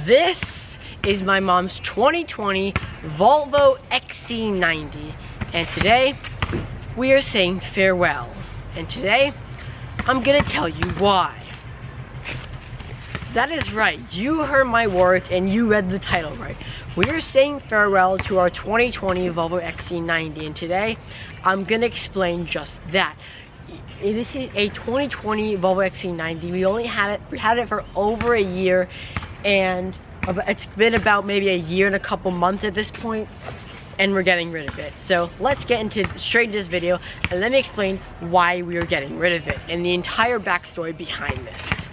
This is my mom's 2020 Volvo XC90, and today we are saying farewell. And today I'm gonna tell you why. That is right, you heard my words and you read the title right. We are saying farewell to our 2020 Volvo XC90, and today I'm gonna explain just that. This is a 2020 Volvo XC90. We only had it for over a year, and it's been about maybe a year and a couple months at this point, and we're getting rid of it. So let's get straight into this video, and let me explain why we are getting rid of it and the entire backstory behind this.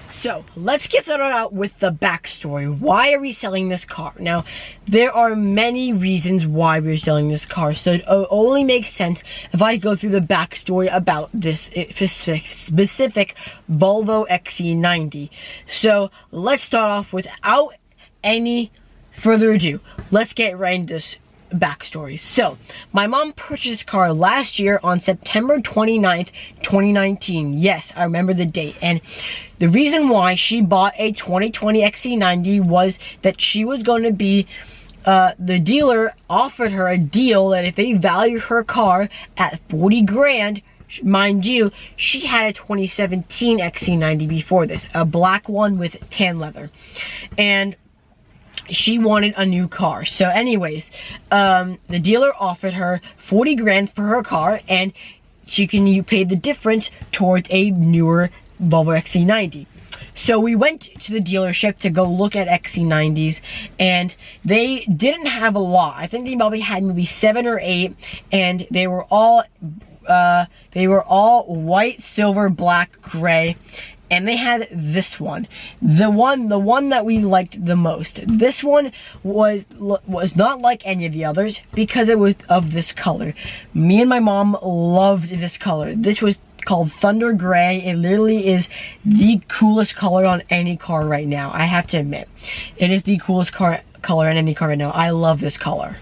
So let's get started out with the backstory. Why are we selling this car? Now, there are many reasons why we're selling this car, so it only makes sense if I go through the backstory about this specific Volvo XC90. So let's start off without any further ado. Let's get right into this backstory. So, my mom purchased this car last year on September 29th, 2019. Yes, I remember the date. And the reason why she bought a 2020 XC90 was that she was going to be, the dealer offered her a deal that if they value her car at 40 grand, mind you, she had a 2017 XC90 before this, a black one with tan leather. And she wanted a new car. So anyways, the dealer offered her 40 grand for her car, and you pay the difference towards a newer Volvo XC90. So we went to the dealership to go look at XC90s, and they didn't have a lot. I think they probably had maybe 7 or 8, and they were all white, silver, black, gray. And they had this one, the one that we liked the most. This one was not like any of the others because it was of this color. Me and my mom loved this color. This was called Thunder Gray. It literally is the coolest color on any car right now. I have to admit, it is the coolest color on any car right now. I love this color.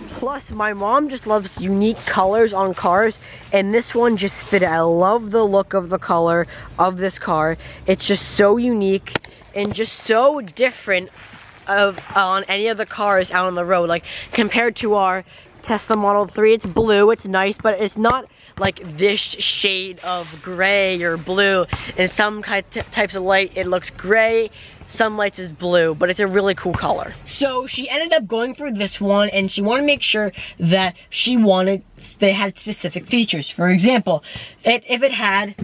Plus, my mom just loves unique colors on cars, and this one just fit it. I love the look of the color of this car. It's just so unique and just so different on any of the cars out on the road. Like, compared to our Tesla Model 3, it's blue, it's nice, but it's not like this shade of gray or blue. In some types of light, it looks gray. Some lights is blue, but it's a really cool color. So she ended up going for this one, and she wanted to make sure that they had specific features. For example, if it had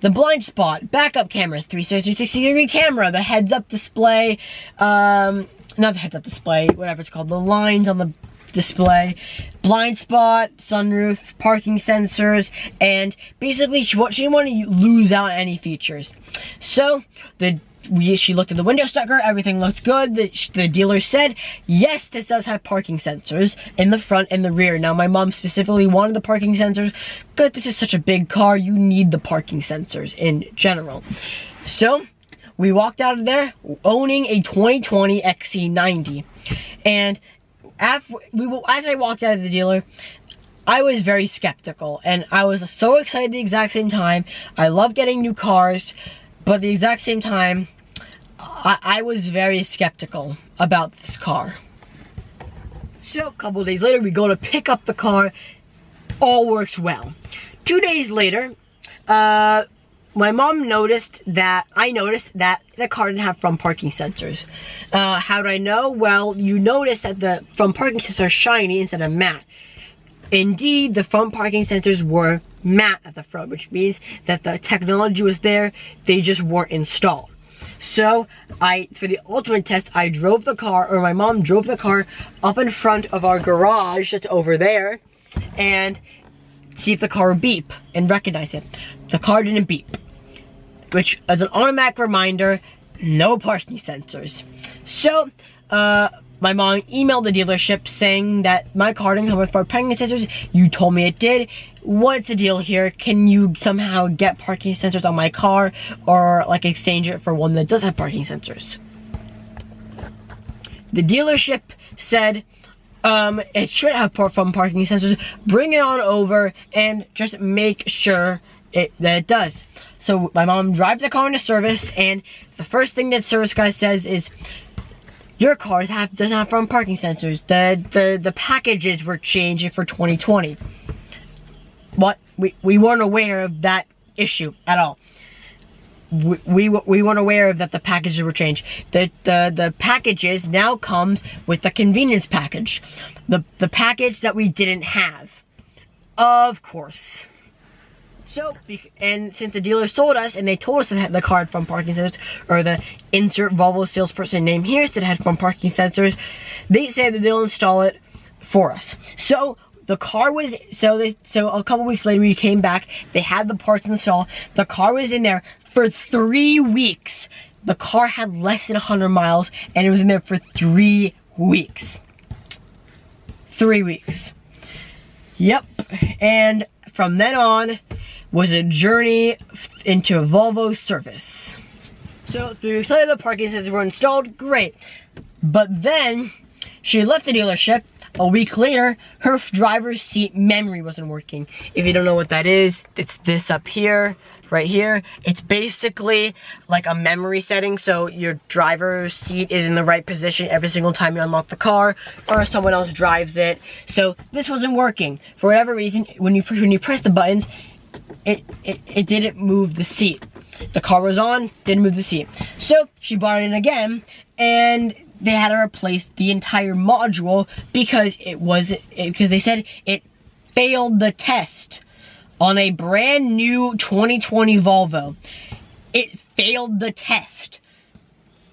the blind spot, backup camera, 360-degree camera, the heads-up display, not the heads-up display, whatever it's called, the lines on the display, blind spot, sunroof, parking sensors, and basically she didn't want to lose out on any features. So she looked at the window sticker, everything looked good. The dealer said, yes, this does have parking sensors in the front and the rear. Now, my mom specifically wanted the parking sensors because this is such a big car, you need the parking sensors in general. So we walked out of there owning a 2020 XC90, and as I walked out of the dealer, I was very skeptical, and I was so excited at the exact same time. I love getting new cars, but at the exact same time, I was very skeptical about this car. So a couple of days later, we go to pick up the car. All works well. 2 days later, my mom noticed that the car didn't have front parking sensors. How did I know? Well, you notice that the front parking sensors are shiny instead of matte. Indeed, the front parking sensors were matte at the front, which means that the technology was there, they just weren't installed. So, for the ultimate test, my mom drove the car up in front of our garage that's over there, and see if the car would beep and recognize it. The car didn't beep, which is an automatic reminder, no parking sensors. So, my mom emailed the dealership saying that my car didn't come with parking sensors. You told me it did. What's the deal here? Can you somehow get parking sensors on my car, or like exchange it for one that does have parking sensors? The dealership said, it should have front parking sensors. Bring it on over and just make sure that it does. So my mom drives the car into service, and the first thing that service guy says is, your car doesn't have front parking sensors. The packages were changing for 2020. What? We weren't aware of that issue at all. We weren't aware of that the packages were changed. The packages now comes with the convenience package. The package that we didn't have. Of course. So, and since the dealer sold us and they told us that the car had front parking sensors, or the insert Volvo salesperson name here said it had front parking sensors, they said that they'll install it for us. So the car was, so a couple weeks later we came back, they had the parts installed, the car was in there for 3 weeks. The car had less than 100 miles and it was in there for 3 weeks. 3 weeks. Yep, and from then on was a journey into Volvo service. So 3 weeks later, the parking sensors were installed, great. But then, she left the dealership. A week later, her driver's seat memory wasn't working. If you don't know what that is, it's this up here, right here. It's basically like a memory setting, so your driver's seat is in the right position every single time you unlock the car, or someone else drives it. So this wasn't working. For whatever reason, when you press the buttons, it didn't move the seat. The car was on, didn't move the seat. So she bought it in again, and they had to replace the entire module because because they said it failed the test on a brand new 2020 Volvo. It failed the test.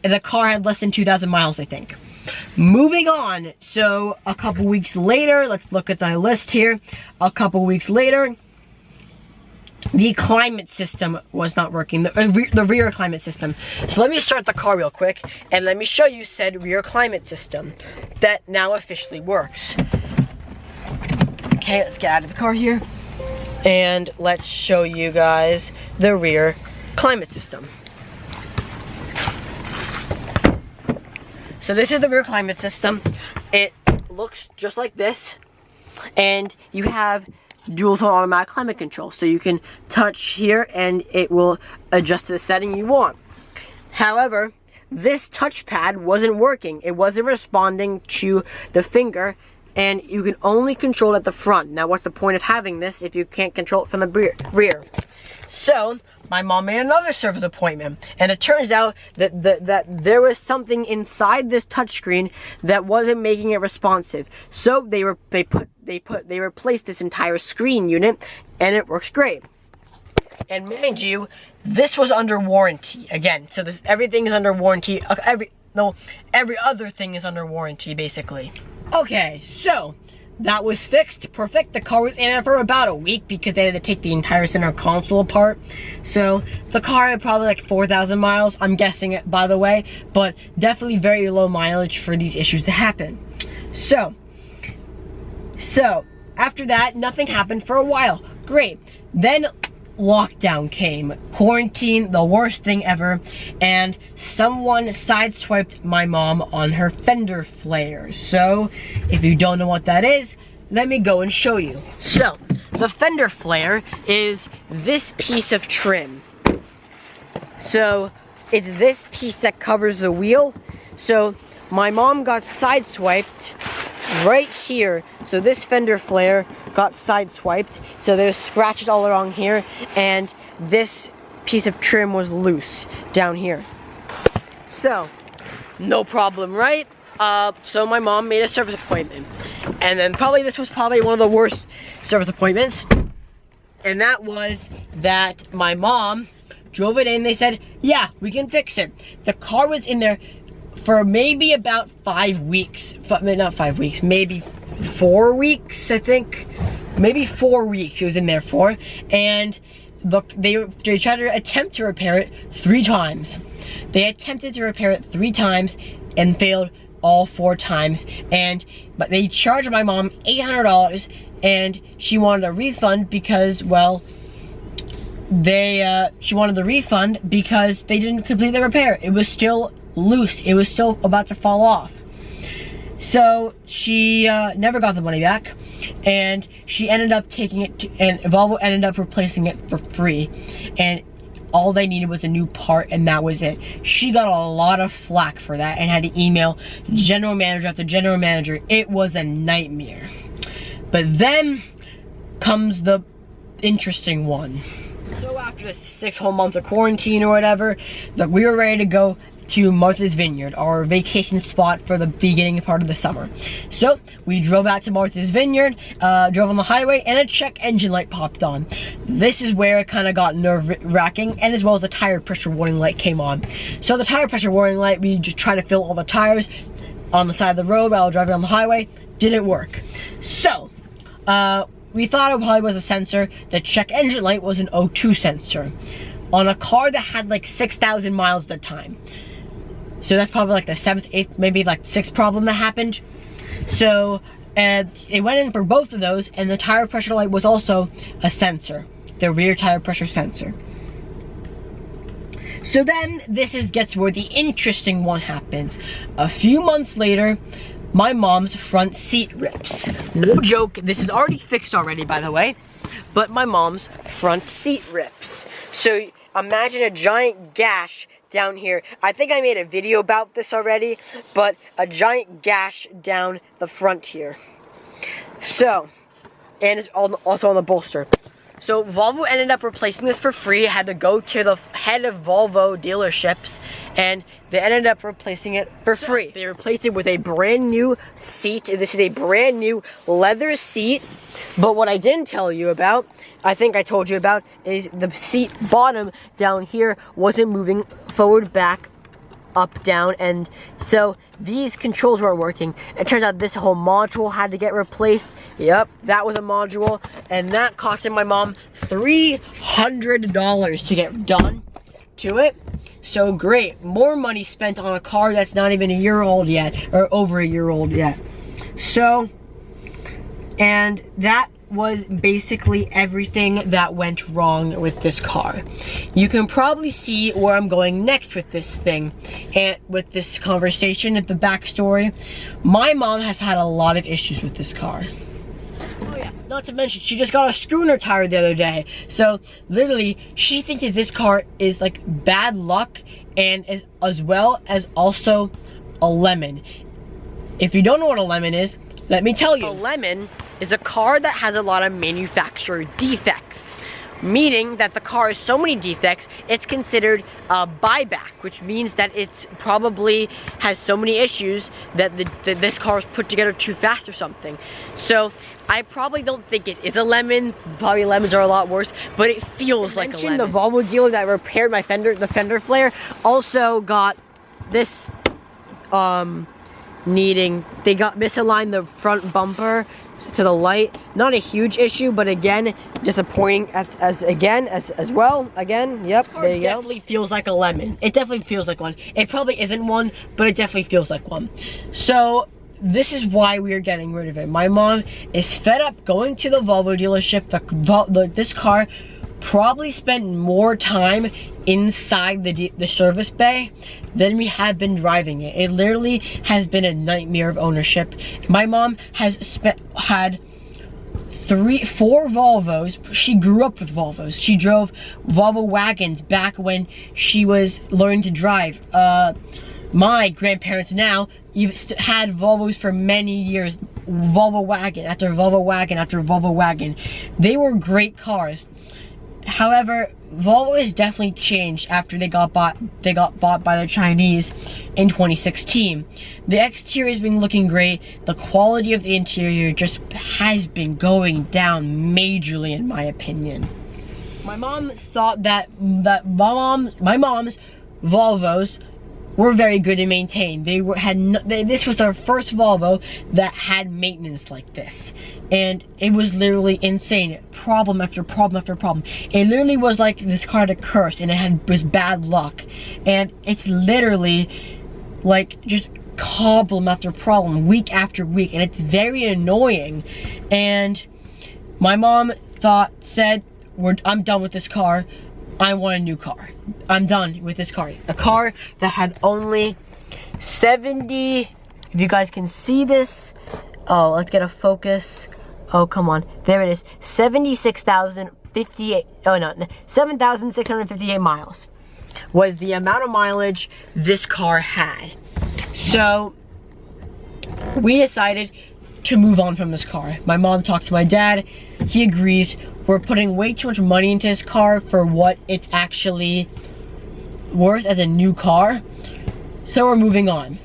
And the car had less than 2,000 miles, I think. Moving on, so a couple weeks later, let's look at my list here. A couple weeks later, the climate system was not working, the rear climate system. So let me start the car real quick, and let me show you said rear climate system that now officially works. Okay, let's get out of the car here, and let's show you guys the rear climate system. So this is the rear climate system. It looks just like this, and you have dual zone automatic climate control, so you can touch here and it will adjust to the setting you want. However, this touchpad wasn't working. It wasn't responding to the finger, and you can only control it at the front. Now, what's the point of having this if you can't control it from the rear? So my mom made another service appointment, and it turns out that there was something inside this touchscreen that wasn't making it responsive. So they replaced this entire screen unit, and it works great. And mind you, this was under warranty again. So everything is under warranty. Every other thing is under warranty, basically. Okay, so that was fixed, perfect. The car was in there for about a week because they had to take the entire center console apart. So the car had probably like 4,000 miles, I'm guessing it, by the way, but definitely very low mileage for these issues to happen. So after that, nothing happened for a while. Great. Then lockdown came. Quarantine, the worst thing ever, and someone sideswiped my mom on her fender flares. So if you don't know what that is, let me go and show you. So the fender flare is this piece of trim. So it's this piece that covers the wheel. So my mom got sideswiped right here. So this fender flare got sideswiped, so there's scratches all around here, and this piece of trim was loose down here. So no problem, right? So my mom made a service appointment, and then this was probably one of the worst service appointments, and that was that my mom drove it in. They said, yeah, we can fix it. The car was in there for maybe about 5 weeks, not 5 weeks, maybe 4 weeks, I think. Maybe 4 weeks it was in there for, and look, they tried to attempt to repair it 3 times. They attempted to repair it 3 times and failed all 4 times, but they charged my mom $800, and she wanted a refund because, well, she wanted the refund because they didn't complete the repair. It was still loose. It was still about to fall off. So she never got the money back, and she ended up taking it and Volvo ended up replacing it for free. And all they needed was a new part, and that was it. She got a lot of flack for that and had to email general manager after general manager. It was a nightmare. But then comes the interesting one. So after the 6 whole months of quarantine or whatever, we were ready to go to Martha's Vineyard, our vacation spot for the beginning part of the summer. So we drove out to Martha's Vineyard, drove on the highway, and a check engine light popped on. This is where it kind of got nerve-wracking, and as well as the tire pressure warning light came on. So the tire pressure warning light, we just tried to fill all the tires on the side of the road while driving on the highway. Didn't work. So we thought it probably was a sensor. The check engine light was an O2 sensor on a car that had like 6,000 miles at the time. So that's probably like the 7th, 8th, maybe like 6th problem that happened. So it went in for both of those, and the tire pressure light was also a sensor, the rear tire pressure sensor. So then gets where the interesting one happens. A few months later, my mom's front seat rips. No joke, this is already fixed already, by the way, but my mom's front seat rips. So imagine a giant gash down here. I think I made a video about this already, but a giant gash down the front here. So, and it's also on the bolster. So Volvo ended up replacing this for free. I had to go to the head of Volvo dealerships, and they ended up replacing it for free. They replaced it with a brand new seat. This is a brand new leather seat. But what I didn't tell you about, I think I told you about, is the seat bottom down here wasn't moving forward, back, up, down, and so these controls weren't working. It turns out this whole module had to get replaced. Yep, that was a module, and that costed my mom $300 to get done to it. So great, more money spent on a car that's not even a year old yet, or over a year old yet. So, and that was basically everything that went wrong with this car. You can probably see where I'm going next with this thing, and with this conversation at the backstory. My mom has had a lot of issues with this car. Oh yeah, not to mention, she just got a screw in her tire the other day. So literally, she thinks that this car is like bad luck, and as well as also a lemon. If you don't know what a lemon is, let me tell you. A lemon is a car that has a lot of manufacturer defects, meaning that the car has so many defects, it's considered a buyback, which means that it's probably has so many issues that this car was put together too fast or something. So I probably don't think it is a lemon. Probably lemons are a lot worse, but it feels like a lemon. The Volvo dealer that repaired my the fender flare, also got this they got misaligned the front bumper to the light. Not a huge issue, but again, disappointing as well. Again, yep, there you go. It definitely feels like a lemon. It definitely feels like one. It probably isn't one, but it definitely feels like one. So this is why we are getting rid of it. My mom is fed up going to the Volvo dealership. This car probably spent more time inside the service bay than we have been driving it. It literally has been a nightmare of ownership. My mom has had 4 Volvos. She grew up with Volvos. She drove Volvo wagons back when she was learning to drive. My grandparents now had Volvos for many years. Volvo wagon after Volvo wagon after Volvo wagon. They were great cars. However, Volvo has definitely changed after they got bought by the Chinese in 2016. The exterior has been looking great. The quality of the interior just has been going down majorly, in my opinion. My mom thought that my mom's Volvos were very good to maintain. This was their first Volvo that had maintenance like this, and it was literally insane. Problem after problem after problem. It literally was like this car had a curse, and it was bad luck, and it's literally like just problem after problem, week after week, and it's very annoying. And my mom said, I'm done with this car. I want a new car. I'm done with this car. A car that had only 70, if you guys can see this. Oh, let's get a focus. Oh, come on. There it is. 76,000 7,658 miles was the amount of mileage this car had. So we decided to move on from this car. My mom talked to my dad. He agrees. We're putting way too much money into this car for what it's actually worth as a new car. So we're moving on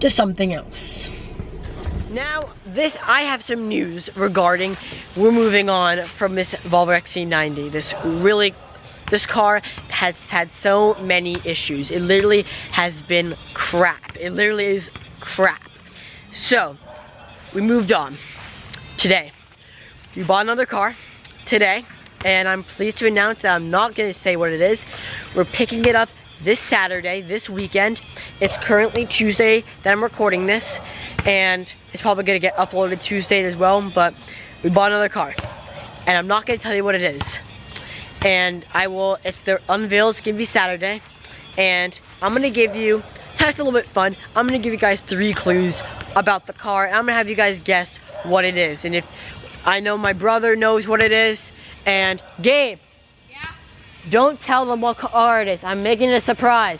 to something else. Now, I have some news regarding we're moving on from this Volvo XC90. This car has had so many issues. It literally has been crap. It literally is crap. So, we moved on. Today, we bought another car today, and I'm pleased to announce that I'm not going to say what it is. We're picking it up this Saturday, this weekend. It's currently Tuesday that I'm recording this, and it's probably going to get uploaded Tuesday as well, but we bought another car, and I'm not going to tell you what it is. And it's their unveil. It's going to be Saturday, and I'm going to give you, test a little bit fun, I'm going to give you guys 3 clues about the car, and I'm going to have you guys guess what it is. And if I know my brother knows what it is, and Gabe, yeah? Don't tell them what car it is. I'm making it a surprise.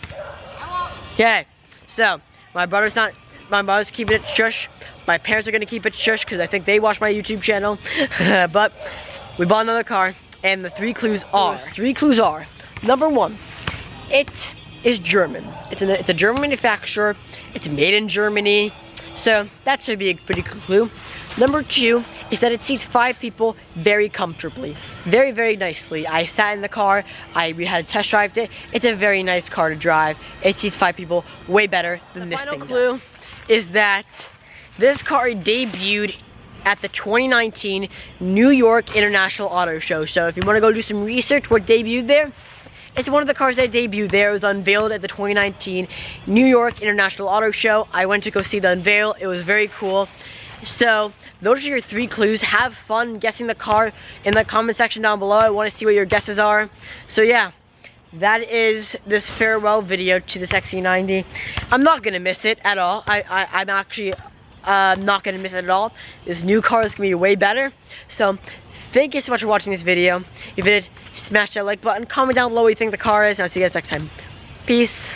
Okay, so my brother's keeping it shush. My parents are gonna keep it shush because I think they watch my YouTube channel. But we bought another car, and the 3 clues are, number 1, it is German. It's a German manufacturer. It's made in Germany. So that should be a pretty good clue. Number 2 is that it seats 5 people very comfortably, very, very nicely. I sat in the car, we had a test drive it. It's a very nice car to drive. It seats 5 people way better than this thing does. The final clue is that this car debuted at the 2019 New York International Auto Show. So if you want to go do some research what debuted there, it's one of the cars that debuted there. It was unveiled at the 2019 New York International Auto Show. I went to go see the unveil. It was very cool. So those are your 3 clues. Have fun guessing the car in the comment section down below. I want to see what your guesses are. So yeah, that is this farewell video to this XC90. I'm not gonna miss it at all. I'm actually not gonna miss it at all. This new car is gonna be way better. So thank you so much for watching this video. If you did, smash that like button, comment down below what you think the car is, and I'll see you guys next time. Peace.